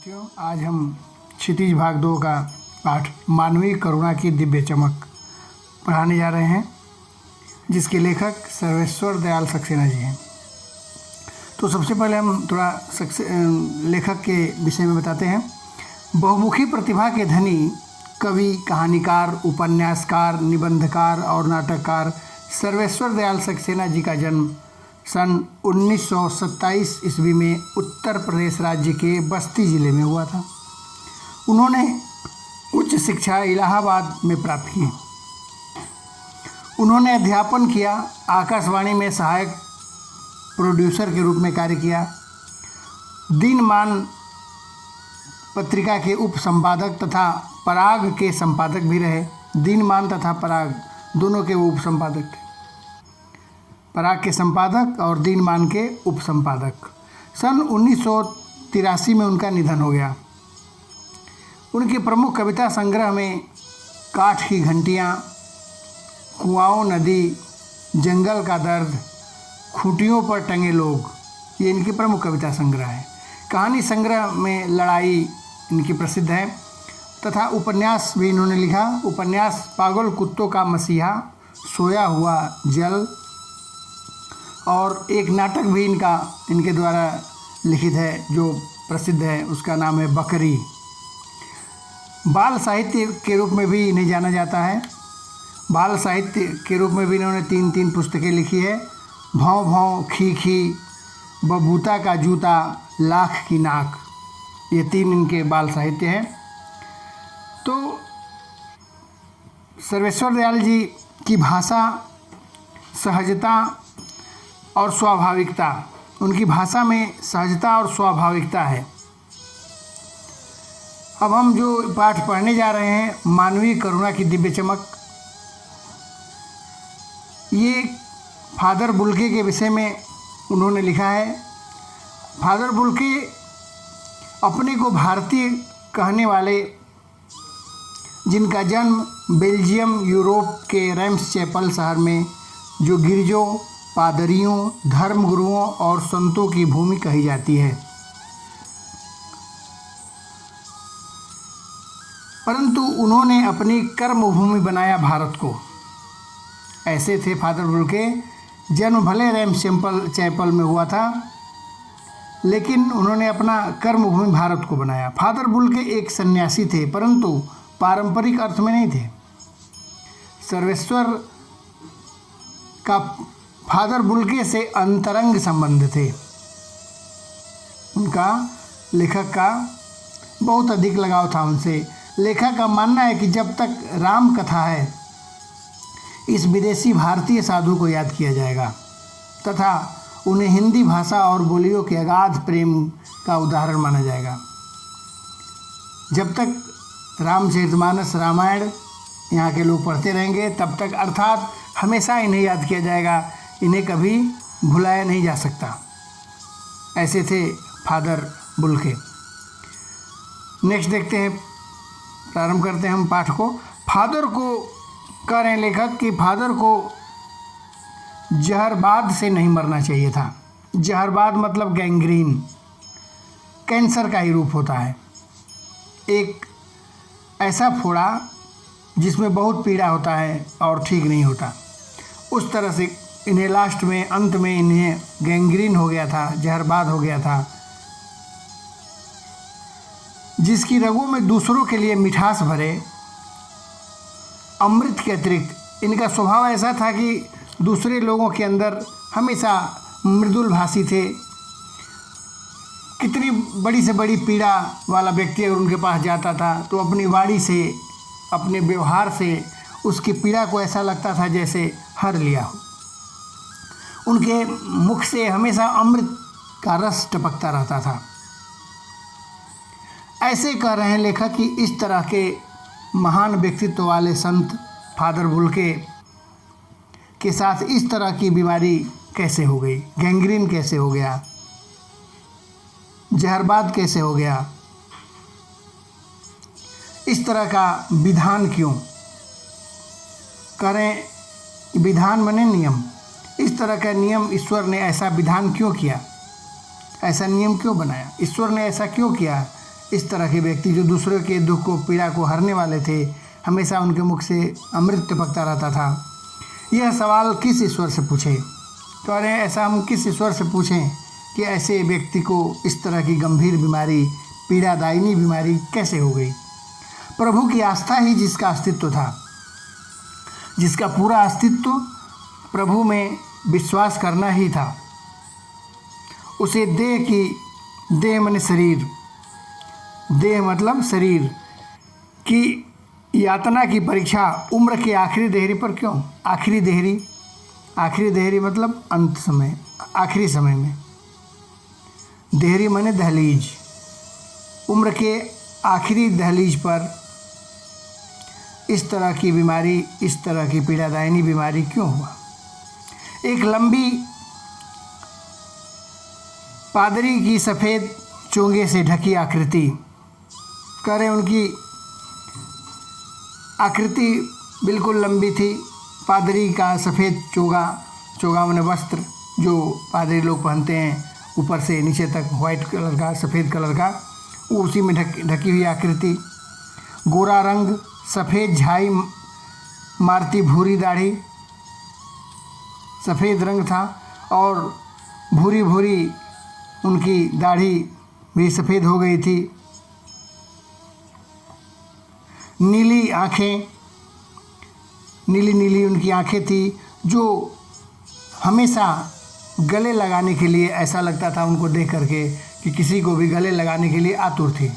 साथियों, आज हम क्षितिज भाग 2 का पाठ मानवीय करुणा की दिव्य चमक पढ़ाने जा रहे हैं, जिसके लेखक सर्वेश्वर दयाल सक्सेना जी हैं। तो सबसे पहले हम थोड़ा लेखक के विषय में बताते हैं। बहुमुखी प्रतिभा के धनी कवि, कहानीकार, उपन्यासकार, निबंधकार और नाटककार सर्वेश्वर दयाल सक्सेना जी का जन्म सन 1927 ईस्वी में उत्तर प्रदेश राज्य के बस्ती जिले में हुआ था। उन्होंने उच्च शिक्षा इलाहाबाद में प्राप्त की। उन्होंने अध्यापन किया, आकाशवाणी में सहायक प्रोड्यूसर के रूप में कार्य किया, दिनमान पत्रिका के उप संपादक तथा पराग के संपादक भी रहे। दिनमान तथा पराग दोनों के उप संपादक थे, पराग के संपादक और दिनमान के उप संपादक। सन 1983 में उनका निधन हो गया। उनके प्रमुख कविता संग्रह में काठ की घंटियाँ, कुआओं नदी, जंगल का दर्द, खूंटियों पर टंगे लोग, ये इनके प्रमुख कविता संग्रह है। कहानी संग्रह में लड़ाई इनकी प्रसिद्ध है तथा उपन्यास भी इन्होंने लिखा। उपन्यास पागल कुत्तों का मसीहा, सोया हुआ जल और एक नाटक भी इनके द्वारा लिखित है जो प्रसिद्ध है, उसका नाम है बकरी। बाल साहित्य के रूप में भी इन्हें जाना जाता है। बाल साहित्य के रूप में भी इन्होंने 3 पुस्तकें लिखी है। भौं भौं, खी खी, बबूता का जूता, लाख की नाक, ये 3 इनके बाल साहित्य हैं। तो सर्वेश्वर दयाल जी की भाषा, सहजता और स्वाभाविकता, उनकी भाषा में सहजता और स्वाभाविकता है। अब हम जो पाठ पढ़ने जा रहे हैं, मानवीय करुणा की दिव्य चमक, ये फादर बुल्के के विषय में उन्होंने लिखा है। फादर बुल्के अपने को भारतीय कहने वाले, जिनका जन्म बेल्जियम यूरोप के रेम्स चैपल शहर में, जो गिरजों, पादरियों, धर्मगुरुओं और संतों की भूमि कही जाती है, परंतु उन्होंने अपनी कर्मभूमि बनाया भारत को। ऐसे थे फादर बुल्के। जन्म भले रेम्स चैपल में हुआ था, लेकिन उन्होंने अपना कर्मभूमि भारत को बनाया। फादर बुल्के एक सन्यासी थे, परंतु पारंपरिक अर्थ में नहीं थे। सर्वेश्वर का फादर बुल्के से अंतरंग संबंध थे। उनका, लेखक का बहुत अधिक लगाव था उनसे। लेखक का मानना है कि जब तक राम कथा है, इस विदेशी भारतीय साधु को याद किया जाएगा तथा उन्हें हिंदी भाषा और बोलियों के अगाध प्रेम का उदाहरण माना जाएगा। जब तक रामचरितमानस, रामायण यहाँ के लोग पढ़ते रहेंगे, तब तक, अर्थात हमेशा इन्हें याद किया जाएगा, इन्हें कभी भुलाया नहीं जा सकता। ऐसे थे फादर बुल्के। नेक्स्ट देखते हैं, प्रारंभ करते हैं हम पाठ को। फादर को कह रहे हैं लेखक कि फादर को जहरबाद से नहीं मरना चाहिए था। जहरबाद मतलब गैंग्रीन, कैंसर का ही रूप होता है। एक ऐसा फोड़ा जिसमें बहुत पीड़ा होता है और ठीक नहीं होता, उस तरह से इन्हें लास्ट में, अंत में इन्हें गैंग्रीन हो गया था, जहरबाद हो गया था, जिसकी रगों में दूसरों के लिए मिठास भरे, अमृत के अतिरिक्त इनका स्वभाव ऐसा था कि दूसरे लोगों के अंदर हमेशा मृदुल भाषी थे। कितनी बड़ी से बड़ी पीड़ा वाला व्यक्ति अगर उनके पास जाता था तो अपनी वाणी से, अपने व्यवहार से उसकी पीड़ा को ऐसा लगता था जैसे हर लिया हो। उनके मुख से हमेशा अमृत का रस टपकता रहता था। ऐसे कह रहे हैं लेखक कि इस तरह के महान व्यक्तित्व वाले संत फादर बुल्के के साथ इस तरह की बीमारी कैसे हो गई, गैंग्रीन कैसे हो गया, जहरबाद कैसे हो गया, इस तरह का विधान क्यों करें। विधान बने नियम, इस तरह का नियम ईश्वर ने ऐसा विधान क्यों किया, ऐसा नियम क्यों बनाया, ईश्वर ने ऐसा क्यों किया, इस तरह के व्यक्ति जो दूसरों के दुख को, पीड़ा को हरने वाले थे, हमेशा उनके मुख से अमृत टपकता रहता था। यह सवाल किस ईश्वर से पूछे? कह रहे हैं ऐसा हम किस ईश्वर से पूछें कि ऐसे व्यक्ति को इस तरह की गंभीर बीमारी, पीड़ादायिनी बीमारी कैसे हो गई? प्रभु की आस्था ही जिसका अस्तित्व था, जिसका पूरा अस्तित्व प्रभु में विश्वास करना ही था, उसे देह माने शरीर, देह मतलब शरीर की यातना की परीक्षा उम्र के आखिरी देहरी पर क्यों? आखिरी देहरी मतलब अंत समय, आखिरी समय में। देहरी माने दहलीज, उम्र के आखिरी दहलीज पर इस तरह की बीमारी, इस तरह की पीड़ादायिनी बीमारी क्यों हुआ? एक लंबी पादरी की सफ़ेद चोंगे से ढकी आकृति, कह रहे उनकी आकृति बिल्कुल लंबी थी। पादरी का सफ़ेद चोगा माने वस्त्र जो पादरी लोग पहनते हैं, ऊपर से नीचे तक वाइट कलर का, सफ़ेद कलर का, वो उसी में ढकी हुई आकृति। गोरा रंग, सफ़ेद झाई मारती भूरी दाढ़ी, सफ़ेद रंग था और भूरी भूरी उनकी दाढ़ी भी सफ़ेद हो गई थी। नीली आँखें, नीली नीली उनकी आँखें थी जो हमेशा गले लगाने के लिए, ऐसा लगता था उनको देख करके कि किसी को भी गले लगाने के लिए आतुर थी।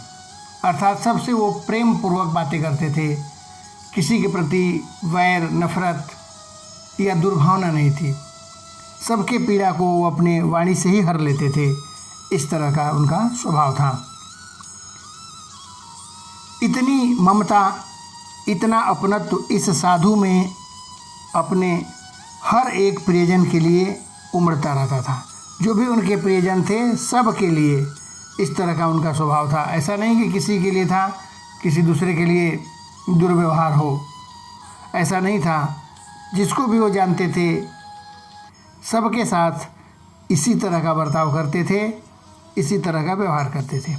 अर्थात सबसे वो प्रेम पूर्वक बातें करते थे, किसी के प्रति वैर, नफरत या दुर्भावना नहीं थी। सबके पीड़ा को वो अपने वाणी से ही हर लेते थे। इस तरह का उनका स्वभाव था। इतनी ममता, इतना अपनत्व इस साधु में अपने हर एक प्रियजन के लिए उमड़ता रहता था। जो भी उनके प्रियजन थे, सब के लिए इस तरह का उनका स्वभाव था। ऐसा नहीं कि किसी के लिए था, किसी दूसरे के लिए दुर्व्यवहार हो, ऐसा नहीं था। जिसको भी वो जानते थे, सबके साथ इसी तरह का बर्ताव करते थे, इसी तरह का व्यवहार करते थे।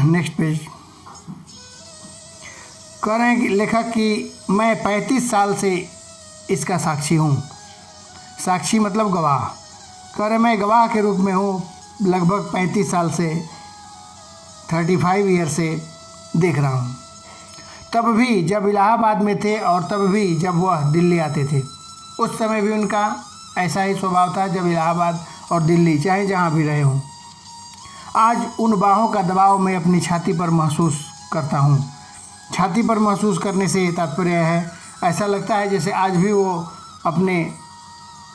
Next page. कह रहे हैं कि लेखक कि मैं 35 साल से इसका साक्षी हूँ। साक्षी मतलब गवाह। कह रहे मैं गवाह के रूप में हूँ, लगभग 35 साल से, 35 ईयर से देख रहा हूँ। तब भी जब इलाहाबाद में थे और तब भी जब वह दिल्ली आते थे, उस समय भी उनका ऐसा ही स्वभाव था। जब इलाहाबाद और दिल्ली, चाहे जहाँ भी रहे हों, आज उन बाहों का दबाव मैं अपनी छाती पर महसूस करता हूँ। छाती पर महसूस करने से तात्पर्य है, ऐसा लगता है जैसे आज भी वो अपने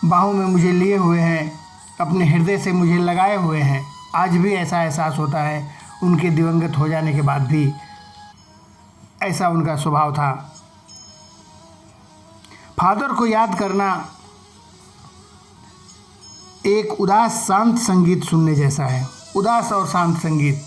बाहों में मुझे लिए हुए हैं, अपने हृदय से मुझे लगाए हुए हैं। आज भी ऐसा एहसास होता है, उनके दिवंगत हो जाने के बाद भी ऐसा उनका स्वभाव था। फादर को याद करना एक उदास शांत संगीत सुनने जैसा है। उदास और शांत संगीत,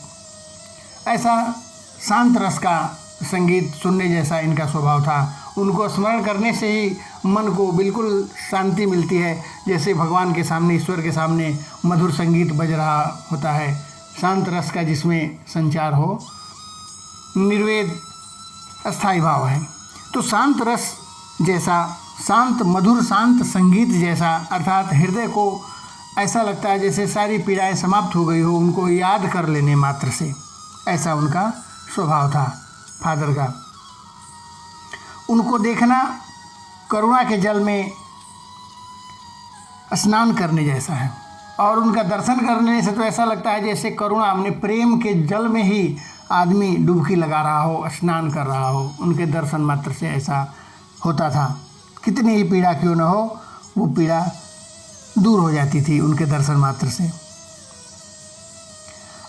ऐसा शांत रस का संगीत सुनने जैसा इनका स्वभाव था। उनको स्मरण करने से ही मन को बिल्कुल शांति मिलती है, जैसे भगवान के सामने, ईश्वर के सामने मधुर संगीत बज रहा होता है, शांत रस का जिसमें संचार हो, निर्वेद अस्थायी भाव है। तो शांत रस जैसा, शांत मधुर शांत संगीत जैसा, अर्थात हृदय को ऐसा लगता है जैसे सारी पीड़ाएं समाप्त हो गई हो उनको याद कर लेने मात्र से। ऐसा उनका स्वभाव था फादर का। उनको देखना करुणा के जल में स्नान करने जैसा है, और उनका दर्शन करने से तो ऐसा लगता है जैसे करुणा, हमने प्रेम के जल में ही आदमी डुबकी लगा रहा हो, स्नान कर रहा हो। उनके दर्शन मात्र से ऐसा होता था। कितनी ही पीड़ा क्यों न हो, वो पीड़ा दूर हो जाती थी उनके दर्शन मात्र से।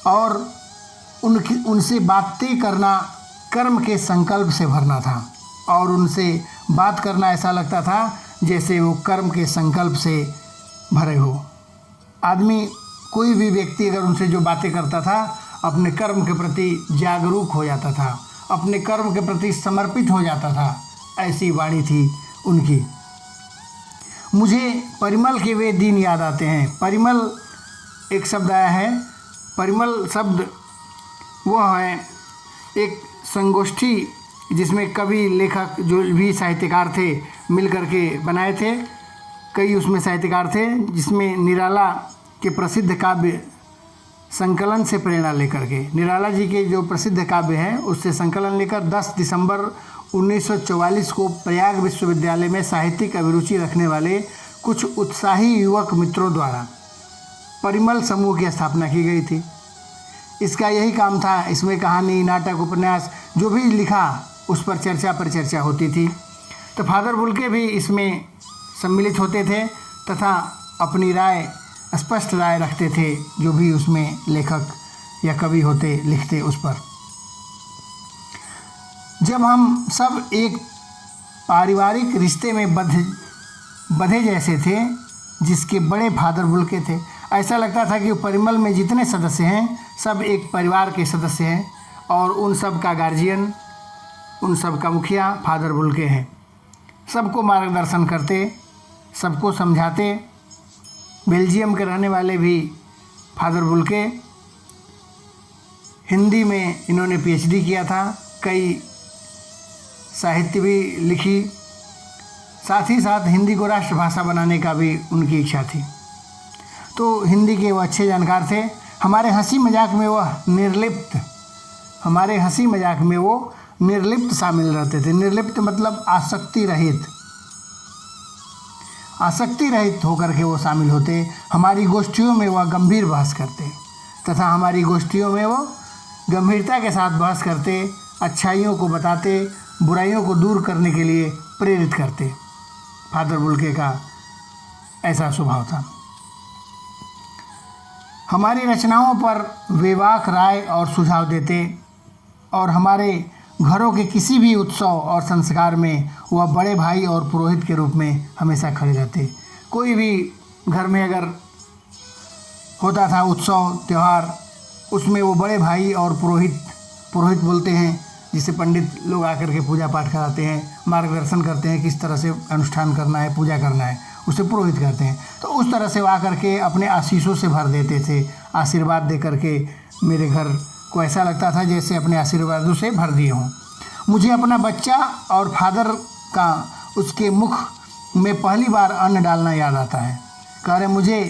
और उनसे बातें करना कर्म के संकल्प से भरना था, और उनसे बात करना ऐसा लगता था जैसे वो कर्म के संकल्प से भरे हो। आदमी, कोई भी व्यक्ति अगर उनसे जो बातें करता था, अपने कर्म के प्रति जागरूक हो जाता था, अपने कर्म के प्रति समर्पित हो जाता था। ऐसी वाणी थी उनकी। मुझे परिमल के वे दिन याद आते हैं। परिमल एक शब्द आया है परिमल शब्द वह है एक संगोष्ठी जिसमें कवि लेखक जो भी साहित्यकार थे मिल करके बनाए थे। कई उसमें साहित्यकार थे जिसमें निराला के प्रसिद्ध काव्य संकलन से प्रेरणा लेकर के, निराला जी के जो प्रसिद्ध काव्य हैं उससे संकलन लेकर 10 दिसंबर 1944 को प्रयाग विश्वविद्यालय में साहित्यिक अभिरुचि रखने वाले कुछ उत्साही युवक मित्रों द्वारा परिमल समूह की स्थापना की गई थी। इसका यही काम था, इसमें कहानी, नाटक, उपन्यास जो भी लिखा उस पर चर्चा होती थी। तो फादर बुल्के भी इसमें सम्मिलित होते थे तथा अपनी राय, स्पष्ट राय रखते थे जो भी उसमें लेखक या कवि होते लिखते उस पर। जब हम सब एक पारिवारिक रिश्ते में बंधे जैसे थे जिसके बड़े फादर बुल्के थे, ऐसा लगता था कि परिमल में जितने सदस्य हैं सब एक परिवार के सदस्य हैं और उन सब का गार्जियन, उन सब का मुखिया फादर बुल्के हैं। सबको मार्गदर्शन करते, सबको समझाते। बेल्जियम के रहने वाले भी फादर बुल्के, हिंदी में इन्होंने पीएचडी किया था, कई साहित्य भी लिखी, साथ ही साथ हिंदी को राष्ट्रभाषा बनाने का भी उनकी इच्छा थी। तो हिंदी के वो अच्छे जानकार थे। हमारे हंसी मजाक में वो निर्लिप्त शामिल रहते थे। निर्लिप्त मतलब आसक्ति रहित होकर के वो शामिल होते। हमारी गोष्ठियों में वह गंभीर बहस करते तथा हमारी गोष्ठियों में वो गंभीरता के साथ बहस करते, अच्छाइयों को बताते, बुराइयों को दूर करने के लिए प्रेरित करते। फादर बुल्के का ऐसा स्वभाव था। हमारी रचनाओं पर बेबाक राय और सुझाव देते और हमारे घरों के किसी भी उत्सव और संस्कार में वह बड़े भाई और पुरोहित के रूप में हमेशा खड़े रहते। कोई भी घर में अगर होता था उत्सव त्यौहार, उसमें वो बड़े भाई और पुरोहित बोलते हैं जिसे पंडित लोग आकर के पूजा पाठ कराते हैं, मार्गदर्शन करते हैं किस तरह से अनुष्ठान करना है, पूजा करना है, उसे पुरोहित करते हैं। तो उस तरह से वो आकर के अपने आशीषों से भर देते थे, आशीर्वाद दे करके मेरे घर को ऐसा लगता था जैसे अपने आशीर्वादों से भर दिए हों। मुझे अपना बच्चा और फादर का उसके मुख में पहली बार अन्न डालना याद आता है। कह रहे मुझे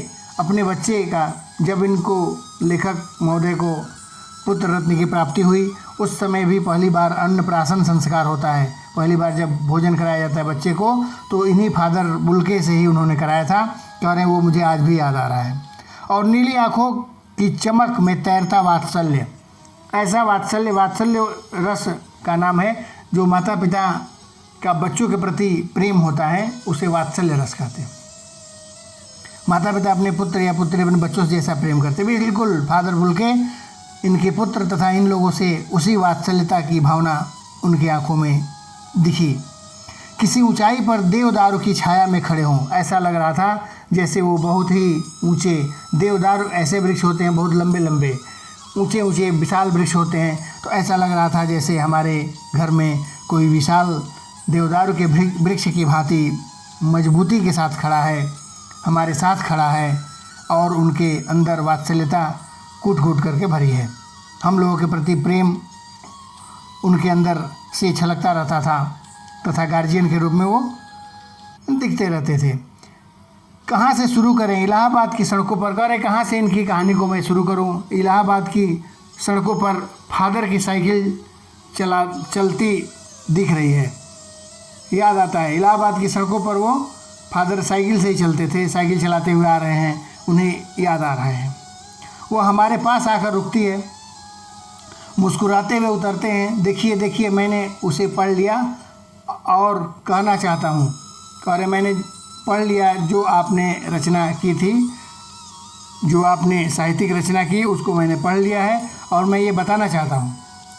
अपने बच्चे का, जब इनको लेखक महोदय को पुत्र रत्न की प्राप्ति हुई उस समय भी पहली बार अन्नप्राशन संस्कार होता है। पहली बार जब भोजन कराया जाता है बच्चे को तो इन्हीं फादर बुल्के से ही उन्होंने कराया था। कह रहे हैं वो मुझे आज भी याद आ रहा है। और नीली आँखों की चमक में तैरता वात्सल्य, ऐसा वात्सल्य रस का नाम है जो माता पिता का बच्चों के प्रति प्रेम होता है, उसे वात्सल्य रस कहते हैं। माता पिता अपने पुत्र या पुत्री अपने बच्चों से जैसा प्रेम करते, बिल्कुल फादर बुल्के इनके पुत्र तथा इन लोगों से उसी वात्सल्यता की भावना उनकी आंखों में दिखी। किसी ऊंचाई पर देवदारू की छाया में खड़े हों, ऐसा लग रहा था जैसे वो बहुत ही ऊंचे, देवदारू ऐसे वृक्ष होते हैं बहुत लंबे लंबे ऊंचे ऊंचे विशाल वृक्ष होते हैं, तो ऐसा लग रहा था जैसे हमारे घर में कोई विशाल देवदारू के वृक्ष की भांति मजबूती के साथ खड़ा है, हमारे साथ खड़ा है और उनके अंदर वात्सल्यता कूट कूट करके भरी है। हम लोगों के प्रति प्रेम उनके अंदर से छलकता रहता था तथा गार्जियन के रूप में वो दिखते रहते थे। कहाँ से शुरू करें? इलाहाबाद की सड़कों पर, कह रहे कहाँ से इनकी कहानी को मैं शुरू करूं? इलाहाबाद की सड़कों पर फादर की साइकिल चलती दिख रही है, याद आता है। इलाहाबाद की सड़कों पर वो फादर साइकिल से ही चलते थे, साइकिल चलाते हुए आ रहे हैं, उन्हें याद आ रहे हैं। वो हमारे पास आकर रुकती है, मुस्कुराते हुए उतरते हैं। देखिए देखिए मैंने उसे पढ़ लिया और कहना चाहता हूँ। कह रहे मैंने पढ़ लिया जो आपने रचना की थी, जो आपने साहित्यिक रचना की उसको मैंने पढ़ लिया है और मैं ये बताना चाहता हूँ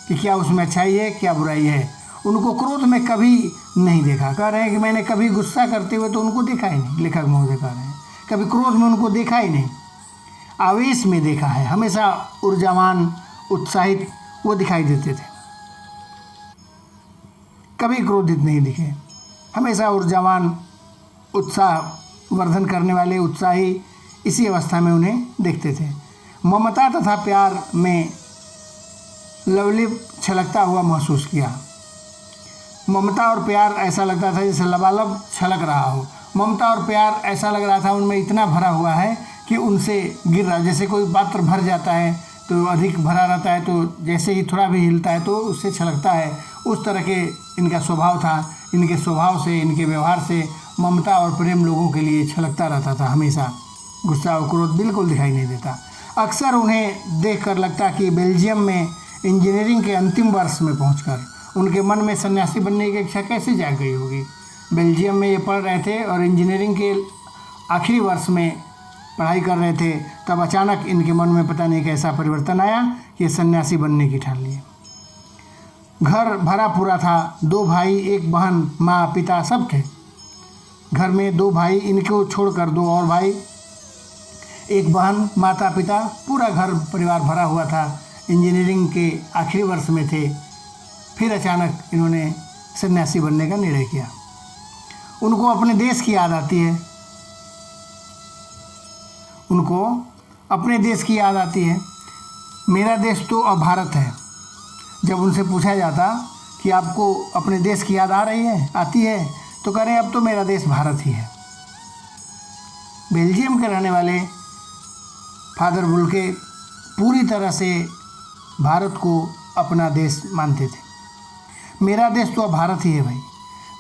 कि क्या उसमें अच्छाई है क्या बुराई है। उनको क्रोध में कभी नहीं देखा। कह रहे हैं कि मैंने कभी गुस्सा करते हुए तो उनको देखा ही नहीं। लेखक महोदय कह रहे हैं कभी क्रोध में उनको देखा ही नहीं, आवेश में देखा है। हमेशा ऊर्जावान उत्साहित वो दिखाई देते थे, कभी क्रोधित नहीं दिखे। हमेशा ऊर्जावान, उत्साह वर्धन करने वाले, उत्साही, इसी अवस्था में उन्हें देखते थे। ममता तथा प्यार में लवलिप छलकता हुआ महसूस किया। ममता और प्यार ऐसा लगता था जैसे लबालब छलक रहा हो। ममता और प्यार ऐसा लग रहा था उनमें इतना भरा हुआ है कि उनसे गिर रहा, जैसे कोई पात्र भर जाता है तो अधिक भरा रहता है तो जैसे ही थोड़ा भी हिलता है तो उससे छलकता है, उस तरह के इनका स्वभाव था। इनके स्वभाव से, इनके व्यवहार से ममता और प्रेम लोगों के लिए छलकता रहता था हमेशा। गुस्सा और क्रोध बिल्कुल दिखाई नहीं देता। अक्सर उन्हें देखकर लगता कि बेल्जियम में इंजीनियरिंग के अंतिम वर्ष में पहुंचकर उनके मन में सन्यासी बनने की इच्छा कैसे जाग गई होगी। बेल्जियम में ये पढ़ रहे थे और इंजीनियरिंग के आखिरी वर्ष में पढ़ाई कर रहे थे, तब अचानक इनके मन में पता नहीं कैसा परिवर्तन आया कि ये सन्यासी बनने की ठान लिए। घर भरा पूरा था, 2 भाई, 1 बहन, माँ, पिता सब थे। घर में 2 भाई, इनको छोड़कर 2 और भाई, 1 बहन, माता पिता, पूरा घर परिवार भरा हुआ था। इंजीनियरिंग के आखिरी वर्ष में थे। फिर अचानक इन्होंने सन्यासी बनने का निर्णय किया। उनको अपने देश की याद आती है, उनको अपने देश की याद आती है। मेरा देश तो अब भारत है। जब उनसे पूछा जाता कि आपको अपने देश की याद आ रही है, आती है, तो कह रहे हैं अब तो मेरा देश भारत ही है। बेल्जियम के रहने वाले फादर बुल्के पूरी तरह से भारत को अपना देश मानते थे। मेरा देश तो अब भारत ही है भाई।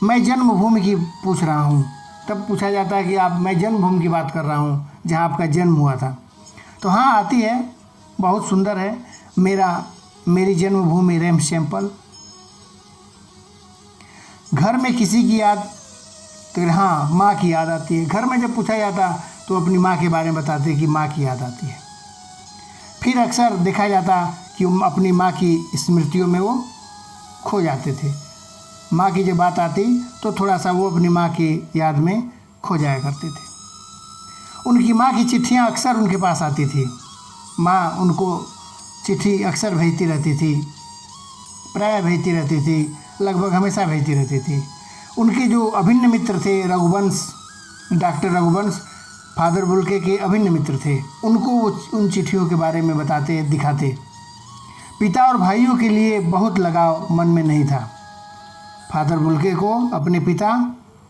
मैं जन्मभूमि की पूछ रहा हूँ। तब पूछा जाता है कि मैं जन्मभूमि की बात कर रहा हूँ जहाँ आपका जन्म हुआ था। तो हाँ, आती है, बहुत सुंदर है। मेरी जन्मभूमि रेम्सैम्पल। घर में किसी की याद, तो हाँ, माँ की याद आती है। घर में जब पूछा जाता तो अपनी माँ के बारे में बताते कि माँ की याद आती है। फिर अक्सर देखा जाता कि अपनी माँ की स्मृतियों में वो खो जाते थे। माँ की जब बात आती तो थोड़ा सा वो अपनी माँ की याद में खो जाया करते थे। उनकी माँ की चिट्ठियाँ अक्सर उनके पास आती थी। माँ उनको चिट्ठी अक्सर भेजती रहती थी, प्रायः भेजती रहती थी, लगभग हमेशा भेजती रहती थी। उनके जो अभिन्न मित्र थे, Raghuvansh, doctor Raghuvansh father Bulcke के अभिन्न मित्र थे, उनको वो उन चिट्ठियों के बारे में बताते, दिखाते। पिता और भाइयों के लिए बहुत लगाव मन में नहीं था। फादर बुल्के को अपने पिता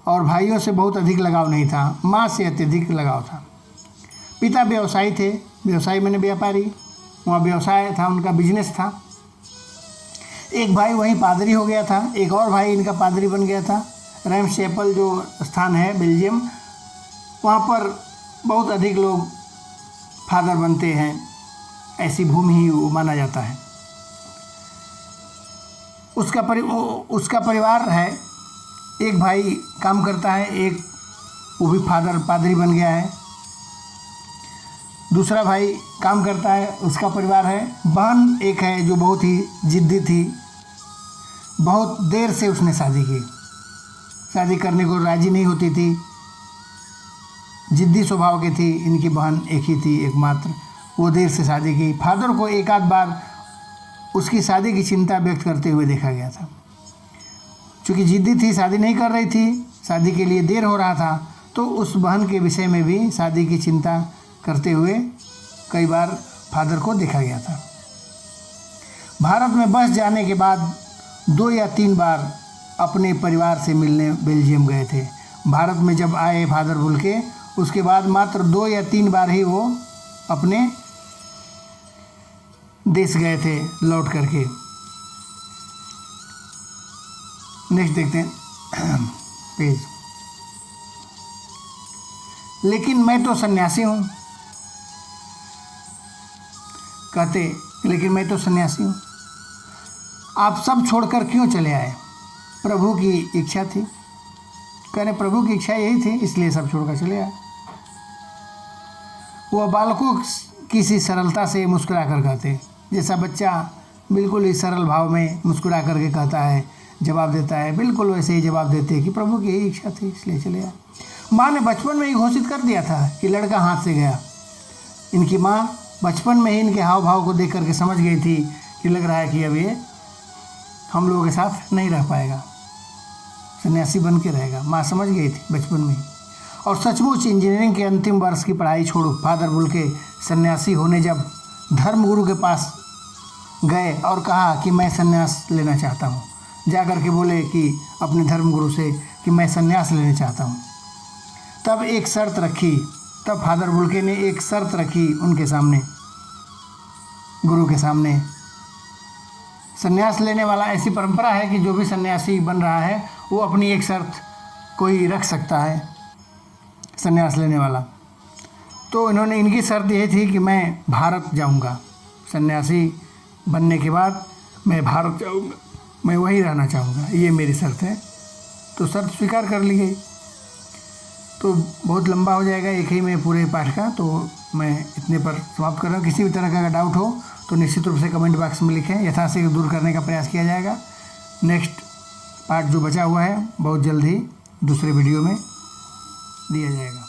और भाइयों से बहुत अधिक लगाव नहीं था, माँ से अत्यधिक लगाव था। पिता व्यवसायी थे, व्यवसायी मैंने व्यापारी, वहाँ व्यवसाय था, उनका बिजनेस था। एक भाई वहीं पादरी हो गया था, एक और भाई इनका पादरी बन गया था। रेम्सैम्पल जो स्थान है बेल्जियम, वहाँ पर बहुत अधिक लोग फादर बनते हैं, ऐसी भूमि ही वो माना जाता है। उसका परिवार है, एक भाई काम करता है, एक वो भी पादरी बन गया है। दूसरा भाई काम करता है, उसका परिवार है। बहन एक है जो बहुत ही जिद्दी थी, बहुत देर से उसने शादी की, शादी करने को राजी नहीं होती थी, जिद्दी स्वभाव की थी। इनकी बहन एक ही थी, एकमात्र, वो देर से शादी की। फादर को एक आध बार उसकी शादी की चिंता व्यक्त करते हुए देखा गया था। चूँकि जिद्दी थी, शादी नहीं कर रही थी, शादी के लिए देर हो रहा था, तो उस बहन के विषय में भी शादी की चिंता करते हुए कई बार फादर को देखा गया था। भारत में बस जाने के बाद 2 या 3 बार अपने परिवार से मिलने बेल्जियम गए थे। भारत में जब आए फादर बुल्के, उसके बाद मात्र 2 या 3 बार ही वो अपने देश गए थे लौट करके। नेक्स्ट देखते हैं पेज। लेकिन मैं तो सन्यासी हूँ, कहते, लेकिन मैं तो सन्यासी हूँ। आप सब छोड़कर क्यों चले आए? प्रभु की इच्छा थी। कह रहे प्रभु की इच्छा यही थी, इसलिए सब छोड़कर चले आए। वह बालकों की सी सरलता से मुस्कुरा कर कहते, जैसा बच्चा बिल्कुल ही सरल भाव में मुस्कुरा करके कहता है, जवाब देता है, बिल्कुल वैसे ही जवाब देते हैं कि प्रभु की यही इच्छा थी, इसलिए चले आए। माँ ने बचपन में ही घोषित कर दिया था कि लड़का हाथ से गया। इनकी माँ बचपन में ही इनके हाव भाव को देख करके समझ गई थी कि लग रहा है कि अब ये हम लोगों के साथ नहीं रह पाएगा, सन्यासी बन के रहेगा। माँ समझ गई थी बचपन में ही। और सचमुच इंजीनियरिंग के अंतिम वर्ष की पढ़ाई छोड़ फादर बुल्के सन्यासी होने जब धर्मगुरु के पास गए और कहा कि मैं संन्यास लेना चाहता हूँ। जा कर के बोले कि अपने धर्मगुरु से कि मैं संन्यास लेना चाहता हूँ। तब एक शर्त रखी, तब फादर बुल्के ने एक शर्त रखी उनके सामने, गुरु के सामने। संन्यास लेने वाला, ऐसी परंपरा है कि जो भी सन्यासी बन रहा है वो अपनी एक शर्त कोई रख सकता है, संन्यास लेने वाला। तो इनकी शर्त ये थी कि मैं भारत जाऊंगा, सन्यासी बनने के बाद मैं भारत जाऊंगा, मैं वहीं रहना चाहूँगा, ये मेरी शर्त है। तो शर्त स्वीकार कर ली गई। तो बहुत लंबा हो जाएगा एक ही में पूरे पाठ का, तो मैं इतने पर समाप्त कर रहा हूँ। किसी भी तरह का अगर डाउट हो तो निश्चित रूप से कमेंट बॉक्स में लिखें, यथाशीघ्र दूर करने का प्रयास किया जाएगा। नेक्स्ट पार्ट जो बचा हुआ है बहुत जल्द ही दूसरे वीडियो में दिया जाएगा।